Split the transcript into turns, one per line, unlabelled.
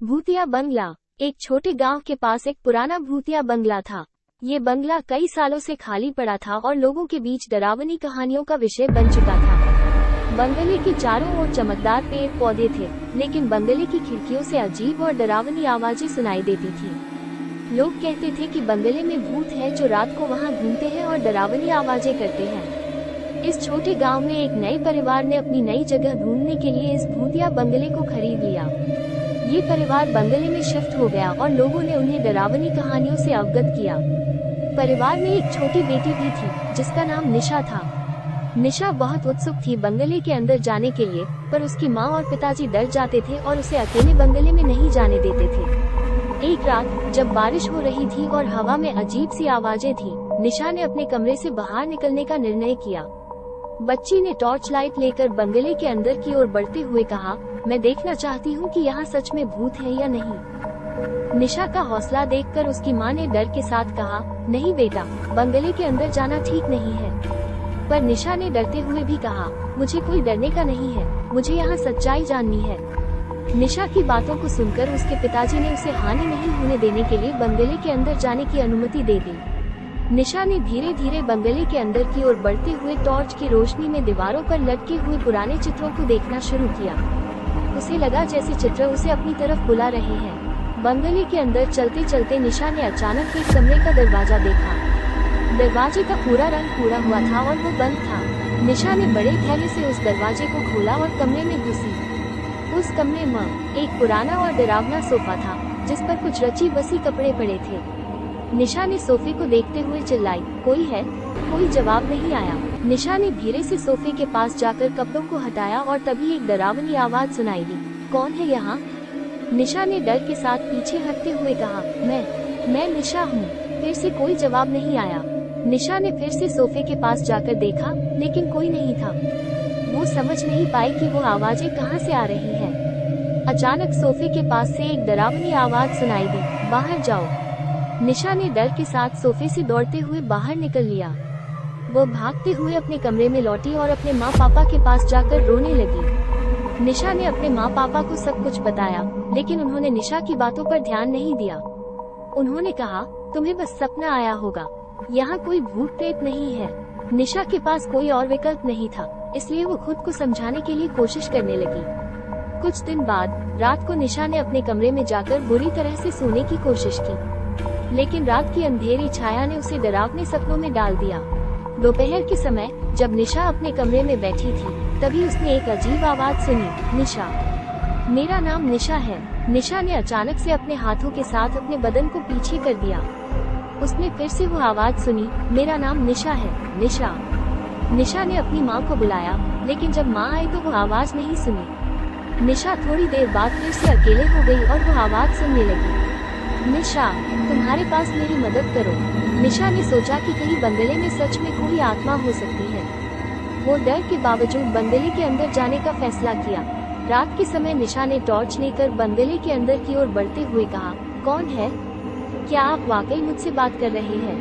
भूतिया बंगला। एक छोटे गांव के पास एक पुराना भूतिया बंगला था। ये बंगला कई सालों से खाली पड़ा था और लोगों के बीच डरावनी कहानियों का विषय बन चुका था। बंगले के चारों ओर चमकदार पेड़ पौधे थे, लेकिन बंगले की खिड़कियों से अजीब और डरावनी आवाजें सुनाई देती थी। लोग कहते थे कि बंगले में भूत है जो रात को वहां घूमते हैं और डरावनी आवाजें करते हैं। इस छोटे गांव में एक नए परिवार ने अपनी नई जगह ढूंढने के लिए इस भूतिया बंगले को खरीद लिया। ये परिवार बंगले में शिफ्ट हो गया और लोगों ने उन्हें डरावनी कहानियों से अवगत किया। परिवार में एक छोटी बेटी भी थी जिसका नाम निशा था। निशा बहुत उत्सुक थी बंगले के अंदर जाने के लिए, पर उसकी माँ और पिताजी डर जाते थे और उसे अकेले बंगले में नहीं जाने देते थे। एक रात जब बारिश हो रही थी और हवा में अजीब सी आवाजें थी, निशा ने अपने कमरे से बाहर निकलने का निर्णय किया। बच्ची ने टॉर्च लाइट लेकर बंगले के अंदर की ओर बढ़ते हुए कहा, मैं देखना चाहती हूँ कि यहाँ सच में भूत है या नहीं। निशा का हौसला देखकर उसकी माँ ने डर के साथ कहा, नहीं बेटा, बंगले के अंदर जाना ठीक नहीं है। पर निशा ने डरते हुए भी कहा, मुझे कोई डरने का नहीं है, मुझे यहाँ सच्चाई जाननी है। निशा की बातों को सुनकर उसके पिताजी ने उसे हानि नहीं होने देने के लिए बंगले के अंदर जाने की अनुमति दे दी। निशा ने धीरे धीरे बंगले के अंदर की ओर बढ़ते हुए टॉर्च की रोशनी में दीवारों पर लटके हुए पुराने चित्रों को देखना शुरू किया। उसे लगा जैसे चित्र उसे अपनी तरफ बुला रहे हैं। बंगले के अंदर चलते चलते निशा ने अचानक एक कमरे का दरवाजा देखा। दरवाजे का पूरा रंग पूरा हुआ था और वो बंद था। निशा ने बड़े धैर्य से उस दरवाजे को खोला और कमरे में घुसी। उस कमरे में एक पुराना और डरावना सोफा था जिस पर कुछ रची बसी कपड़े पड़े थे। निशा ने सोफे को देखते हुए चिल्लाई, कोई है? कोई जवाब नहीं आया। निशा ने धीरे से सोफे के पास जाकर कपड़ों को हटाया और तभी एक डरावनी आवाज सुनाई दी, कौन है यहाँ? निशा ने डर के साथ पीछे हटते हुए कहा, मैं निशा हूँ। फिर से कोई जवाब नहीं आया। निशा ने फिर से सोफे के पास जाकर देखा, लेकिन कोई नहीं था। वो समझ नहीं पाई कि वो आवाजें कहाँ से आ रही हैं। अचानक सोफे के पास से एक डरावनी आवाज सुनाई दी, बाहर जाओ। निशा ने डर के साथ सोफे से दौड़ते हुए बाहर निकल लिया। वो भागते हुए अपने कमरे में लौटी और अपने माँ पापा के पास जाकर रोने लगी। निशा ने अपने माँ पापा को सब कुछ बताया, लेकिन उन्होंने निशा की बातों पर ध्यान नहीं दिया। उन्होंने कहा, तुम्हें बस सपना आया होगा, यहाँ कोई भूत प्रेत नहीं है। निशा के पास कोई और विकल्प नहीं था, इसलिए वो खुद को समझाने के लिए कोशिश करने लगी। कुछ दिन बाद रात को निशा ने अपने कमरे में जाकर बुरी तरह से सोने की कोशिश की, लेकिन रात की अंधेरी छाया ने उसे डरावने सपनों में डाल दिया। दोपहर के समय जब निशा अपने कमरे में बैठी थी, तभी उसने एक अजीब आवाज सुनी, निशा, मेरा नाम निशा है। निशा ने अचानक से अपने हाथों के साथ अपने बदन को पीछे कर दिया। उसने फिर से वो आवाज सुनी, मेरा नाम निशा है, निशा। निशा ने अपनी माँ को बुलाया, लेकिन जब माँ आई तो वो आवाज नहीं सुनी। निशा थोड़ी देर बाद फिर से अकेले हो गई और वो आवाज सुनने लगी, निशा, तुम्हारे पास मेरी मदद करो। निशा ने सोचा कि कहीं बंगले में सच में कोई आत्मा हो सकती है। वो डर के बावजूद बंगले के अंदर जाने का फैसला किया। रात के समय निशा ने टॉर्च लेकर बंगले के अंदर की ओर बढ़ते हुए कहा, कौन है? क्या आप वाकई मुझसे बात कर रहे हैं?